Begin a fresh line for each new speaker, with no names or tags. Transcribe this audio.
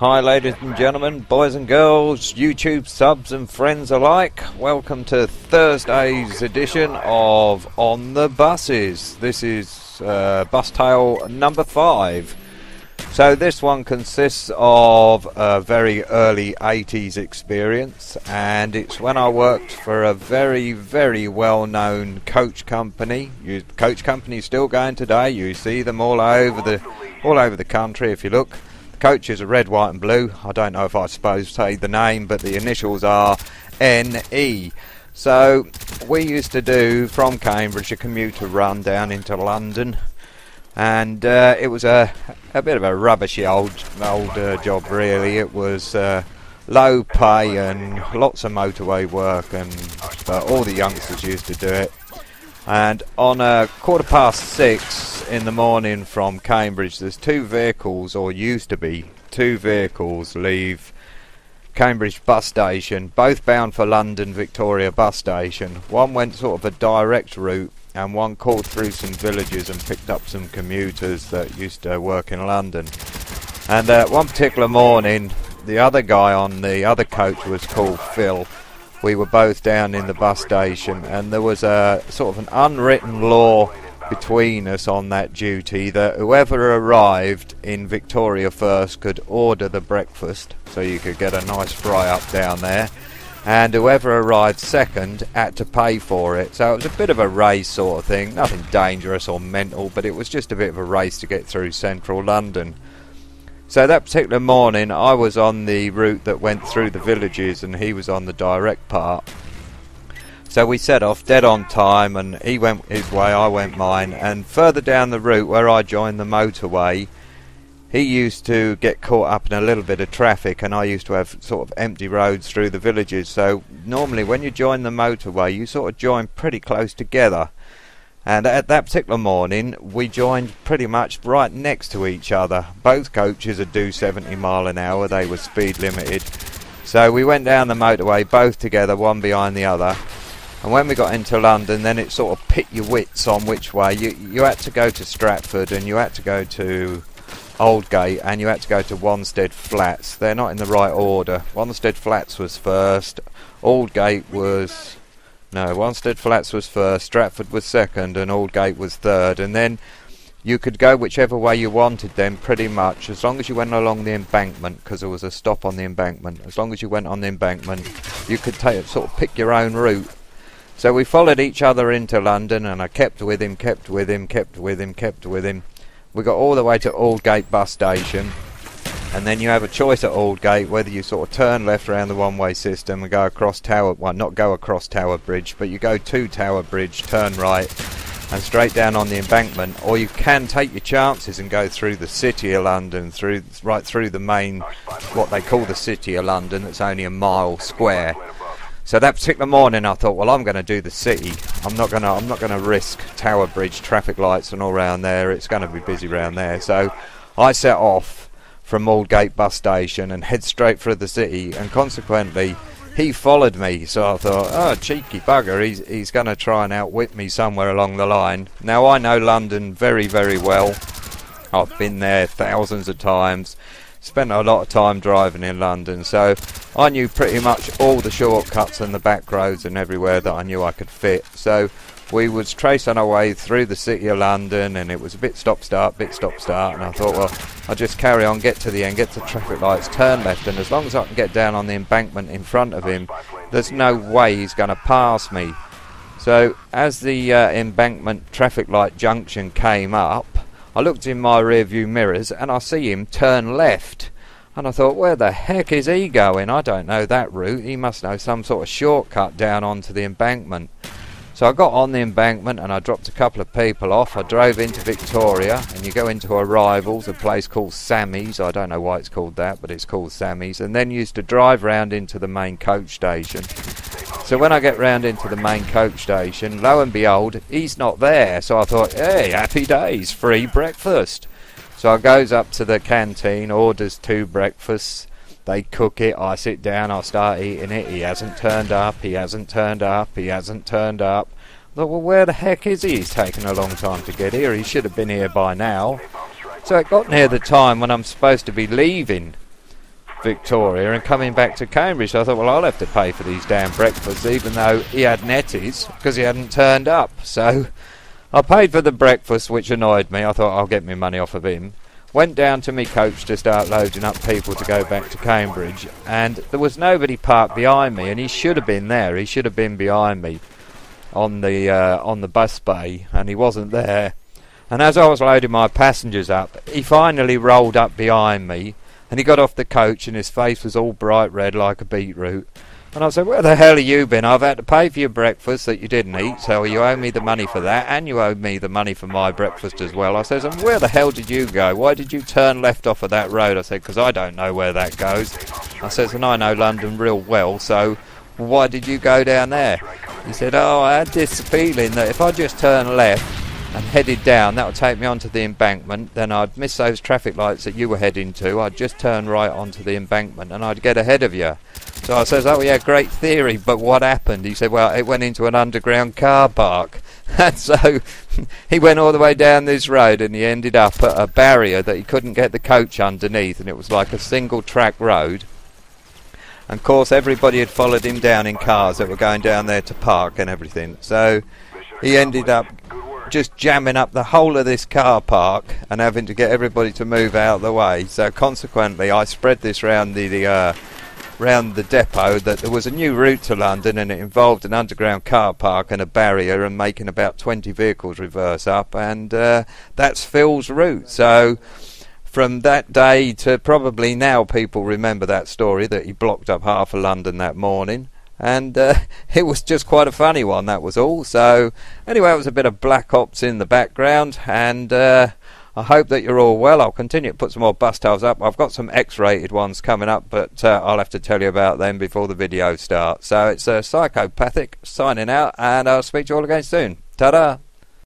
Hi ladies and gentlemen, boys and girls, YouTube subs and friends alike. Welcome to Thursday's edition of On the Buses. This is bus tale number 5. So this one consists of a very early 80s experience, and it's when I worked for a very, very well-known coach company. Coach companies still going today. You see them all over the country if you look. Coaches are red, white and blue. I don't know if I suppose say the name, but the initials are NE. So we used to do from Cambridge a commuter run down into London, and it was a bit of a rubbishy old job really. It was low pay and lots of motorway work, but all the youngsters used to do it. And on 6:15 in the morning from Cambridge, there's two vehicles, or used to be two vehicles, leave Cambridge bus station, both bound for London Victoria bus station. One went sort of a direct route, and one called through some villages and picked up some commuters that used to work in London. And one particular morning, the other guy on the other coach was called Phil. We were both down in the bus station, and there was a sort of an unwritten law between us on that duty that whoever arrived in Victoria first could order the breakfast, so you could get a nice fry up down there, and whoever arrived second had to pay for it. So it was a bit of a race sort of thing, nothing dangerous or mental, but it was just a bit of a race to get through central London. So that particular morning I was on the route that went through the villages, and he was on the direct part. So we set off dead on time, and he went his way, I went mine, and further down the route where I joined the motorway, he used to get caught up in a little bit of traffic, and I used to have sort of empty roads through the villages. So normally when you join the motorway, you sort of join pretty close together. And at that particular morning, we joined pretty much right next to each other. Both coaches would do 70 mile an hour, they were speed limited. So we went down the motorway both together, one behind the other. And when we got into London, then it sort of pit your wits on which way. You had to go to Stratford, and you had to go to Aldgate, and you had to go to Wanstead Flats. They're not in the right order. Wanstead Flats was first, Aldgate was... No, Wanstead Flats was first, Stratford was second, and Aldgate was third. And then you could go whichever way you wanted then, pretty much, as long as you went along the embankment, because there was a stop on the embankment. As long as you went on the embankment, you could sort of pick your own route. So we followed each other into London, and I kept with him. We got all the way to Aldgate bus station, and then you have a choice at Aldgate whether you sort of turn left around the one-way system and go across Tower, well, not go across Tower Bridge, but you go to Tower Bridge, turn right and straight down on the embankment, or you can take your chances and go through the City of London, right through the main, what they call the City of London, that's only a mile square. So that particular morning I thought, well, I'm going to do the city. I'm not going to risk Tower Bridge traffic lights and all round there. It's going to be busy round there. So I set off from Aldgate bus station and head straight for the city, and consequently he followed me. So I thought, oh, cheeky bugger, he's going to try and outwit me somewhere along the line. Now I know London very, very well. I've been there thousands of times, spent a lot of time driving in London, so I knew pretty much all the shortcuts and the back roads and everywhere that I knew I could fit. So we was tracing our way through the City of London, and it was a bit stop-start, and I thought, well, I'll just carry on, get to the end, get to the traffic lights, turn left, and as long as I can get down on the embankment in front of him, there's no way he's going to pass me. So as the embankment traffic light junction came up, I looked in my rear view mirrors and I see him turn left, and I thought, where the heck is he going? I don't know that route. He must know some sort of shortcut down onto the embankment. So I got on the embankment and I dropped a couple of people off. I drove into Victoria, and you go into Arrivals, a place called Sammy's. I don't know why it's called that, but it's called Sammy's. And then used to drive round into the main coach station. So when I get round into the main coach station, lo and behold, he's not there. So I thought, hey, happy days, free breakfast. So I goes up to the canteen, orders 2 breakfasts. They cook it, I sit down, I start eating it. He hasn't turned up. I thought, well, where the heck is he? He's taken a long time to get here. He should have been here by now. So it got near the time when I'm supposed to be leaving. Victoria and coming back to Cambridge. So I thought, well, I'll have to pay for these damn breakfasts, even though he had netties, because he hadn't turned up. So I paid for the breakfast, which annoyed me. I thought I'll get my money off of him. Went down to me coach to start loading up people to go back to Cambridge, and there was nobody parked behind me, and he should have been there. He should have been behind me on the bus bay, and he wasn't there. And as I was loading my passengers up, he finally rolled up behind me, and he got off the coach, and his face was all bright red like a beetroot. And I said, where the hell have you been? I've had to pay for your breakfast that you didn't eat, so you owe me the money for that, and you owe me the money for my breakfast as well. I says, and where the hell did you go? Why did you turn left off of that road? I said, because I don't know where that goes. I says, and I know London real well, so why did you go down there? He said, oh, I had this feeling that if I just turned left and headed down, that would take me onto the embankment, then I'd miss those traffic lights that you were heading to. I'd just turn right onto the embankment and I'd get ahead of you. So I says, oh yeah, great theory, but what happened? He said, well, it went into an underground car park. And so he went all the way down this road and he ended up at a barrier that he couldn't get the coach underneath, and it was like a single track road. And of course everybody had followed him down in cars that were going down there to park and everything. So he ended up just jamming up the whole of this car park and having to get everybody to move out of the way. So consequently I spread this round the depot that there was a new route to London, and it involved an underground car park and a barrier and making about 20 vehicles reverse up, and that's Phil's route. So from that day to probably now, people remember that story, that he blocked up half of London that morning. And it was just quite a funny one, that was all. So anyway, it was a bit of Black Ops in the background, and I hope that you're all well. I'll continue to put some more bus tales up. I've got some X-rated ones coming up, but I'll have to tell you about them before the video starts. So it's Psychopathic signing out, and I'll speak to you all again soon. Ta-da!